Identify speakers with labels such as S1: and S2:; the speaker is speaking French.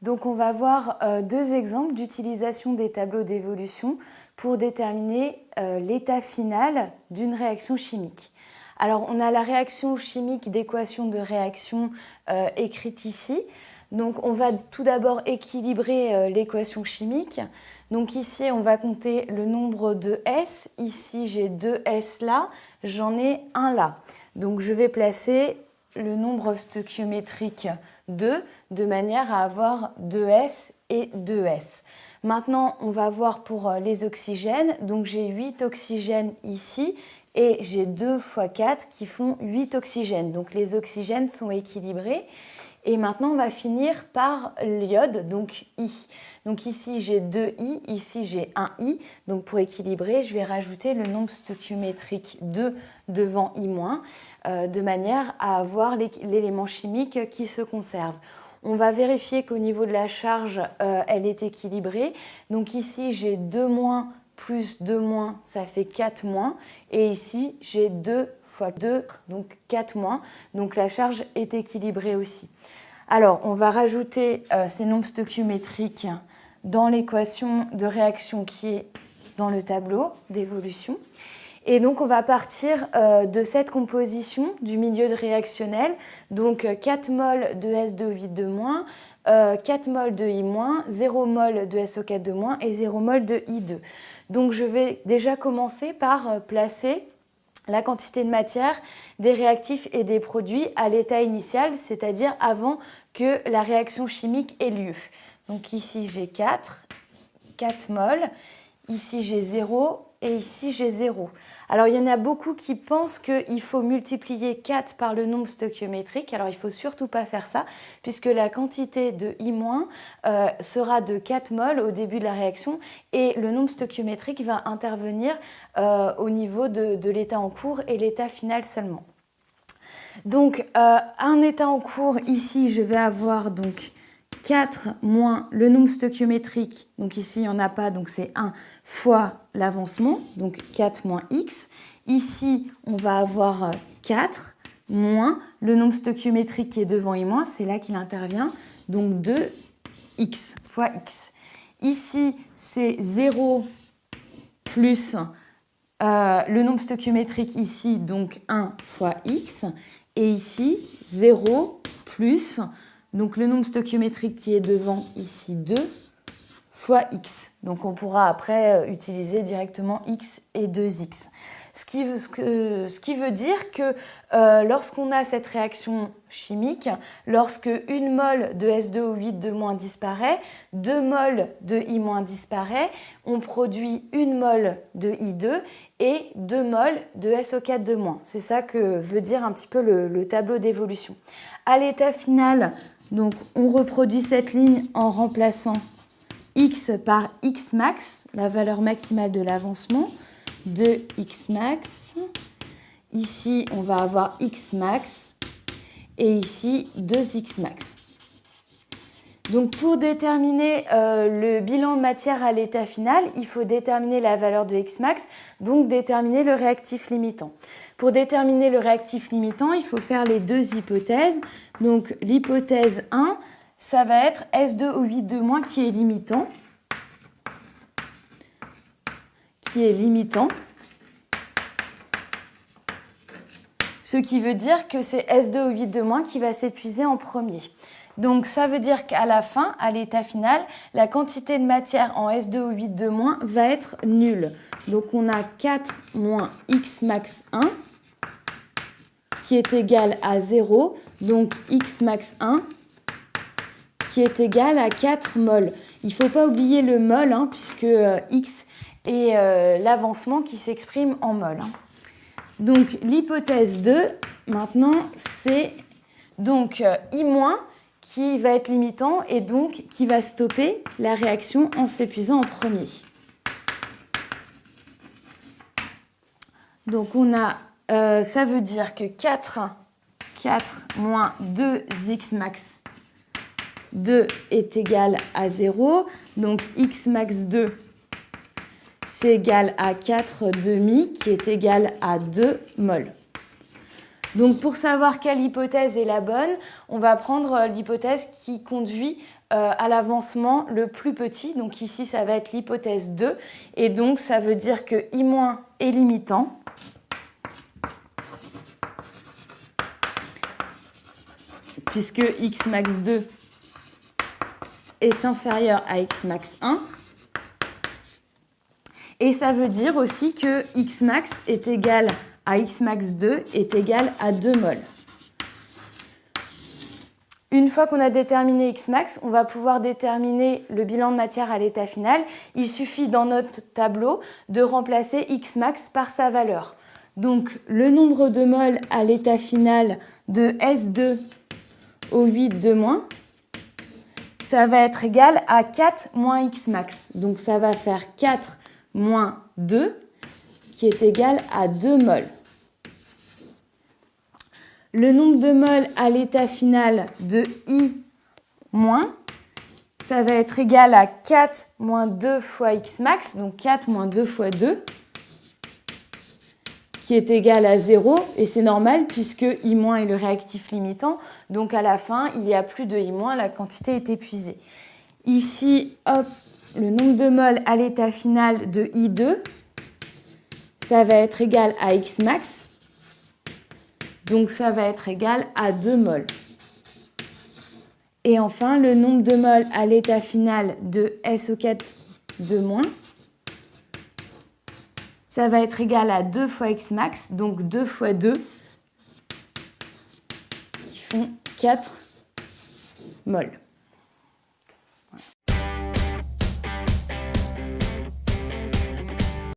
S1: Donc on va voir deux exemples d'utilisation des tableaux d'évolution pour déterminer l'état final d'une réaction chimique. Alors on a la réaction chimique d'équation de réaction écrite ici. Donc on va tout d'abord équilibrer l'équation chimique. Donc ici on va compter le nombre de S. Ici j'ai 2 S là, j'en ai un là. Donc je vais placer le nombre stoichiométrique 2 de manière à avoir 2S et 2S. Maintenant, on va voir pour les oxygènes. Donc j'ai 8 oxygènes ici et j'ai 2 fois 4 qui font 8 oxygènes. Donc les oxygènes sont équilibrés. Et maintenant, on va finir par l'iode, donc I. Donc ici, j'ai 2 I, ici, j'ai 1 I. Donc pour équilibrer, je vais rajouter le nombre stoichiométrique 2 devant I-, de manière à avoir l'élément chimique qui se conserve. On va vérifier qu'au niveau de la charge, elle est équilibrée. Donc ici, j'ai 2 moins plus 2 moins, ça fait 4 moins. Et ici, j'ai 2 fois 2, donc 4 moins. Donc la charge est équilibrée aussi. Alors, on va rajouter ces nombres stoichiométriques dans l'équation de réaction qui est dans le tableau d'évolution. Et donc, on va partir de cette composition du milieu réactionnel. Donc, 4 mols de S2O8-, 4 mols de I-, 0 mol de SO4-, et 0 mol de I2. Donc, je vais déjà commencer par placer la quantité de matière, des réactifs et des produits à l'état initial, c'est-à-dire avant que la réaction chimique ait lieu. Donc ici j'ai 4 mols, ici j'ai 0 et ici j'ai 0. Alors il y en a beaucoup qui pensent qu'il faut multiplier 4 par le nombre stoichiométrique. Alors il ne faut surtout pas faire ça puisque la quantité de I- sera de 4 mols au début de la réaction et le nombre stoichiométrique va intervenir au niveau de l'état en cours et l'état final seulement. Donc un état en cours, ici je vais avoir donc 4 moins le nombre stoichiométrique, donc ici il n'y en a pas, donc c'est 1 fois l'avancement, donc 4 moins x. Ici, on va avoir 4 moins le nombre stoichiométrique qui est devant I-, c'est là qu'il intervient, donc 2x fois x. Ici, c'est 0 plus le nombre stoichiométrique ici, donc 1 fois x. Et ici, 0 plus, donc le nombre stoichiométrique qui est devant ici, 2 fois x. Donc on pourra après utiliser directement x et 2x. Ce qui veut dire que lorsqu'on a cette réaction chimique, lorsque 1 mol de S2O8- disparaît, 2 mols de I- disparaît, on produit 1 mol de I2 et 2 mols de SO4-. C'est ça que veut dire un petit peu le tableau d'évolution. À l'état final, donc, on reproduit cette ligne en remplaçant x par x max, la valeur maximale de l'avancement, de x max. Ici, on va avoir x max et ici 2x max. Donc pour déterminer le bilan de matière à l'état final, il faut déterminer la valeur de x max, donc déterminer le réactif limitant. Pour déterminer le réactif limitant, il faut faire les deux hypothèses. Donc l'hypothèse 1, ça va être S2O8- qui est limitant. Ce qui veut dire que c'est S2O8- qui va s'épuiser en premier. Donc ça veut dire qu'à la fin, à l'état final, la quantité de matière en S2O8- va être nulle. Donc on a 4 moins x max 1 qui est égal à 0, donc x max 1 qui est égal à 4 mols. Il ne faut pas oublier le mol, puisque x est l'avancement qui s'exprime en mol. Donc l'hypothèse 2, maintenant, c'est donc I- qui va être limitant et donc qui va stopper la réaction en s'épuisant en premier. Donc on a, ça veut dire que 4 moins 2x max 2 est égal à 0. Donc x max 2, c'est égal à 4 demi qui est égal à 2 mol. Donc pour savoir quelle hypothèse est la bonne, on va prendre l'hypothèse qui conduit à l'avancement le plus petit. Donc ici, ça va être l'hypothèse 2. Et donc, ça veut dire que I- est limitant. Puisque x max 2 est inférieur à x max 1. Et ça veut dire aussi que x max est égal à x max 2 est égal à 2 mol. Une fois qu'on a déterminé x max, on va pouvoir déterminer le bilan de matière à l'état final. Il suffit dans notre tableau de remplacer x max par sa valeur. Donc le nombre de moles à l'état final de S2 au 8 de moins, ça va être égal à 4 moins x max. Donc ça va faire 4 moins 2 qui est égal à 2 moles. Le nombre de moles à l'état final de I-, ça va être égal à 4 moins 2 fois x max, donc 4 moins 2 fois 2, qui est égal à 0, et c'est normal puisque I- est le réactif limitant, donc à la fin, il n'y a plus de I-, la quantité est épuisée. Ici, hop, le nombre de moles à l'état final de I2, ça va être égal à x max, donc ça va être égal à 2 moles. Et enfin, le nombre de moles à l'état final de SO4 de moins, ça va être égal à 2 fois x max, donc 2 fois 2, qui font 4 moles.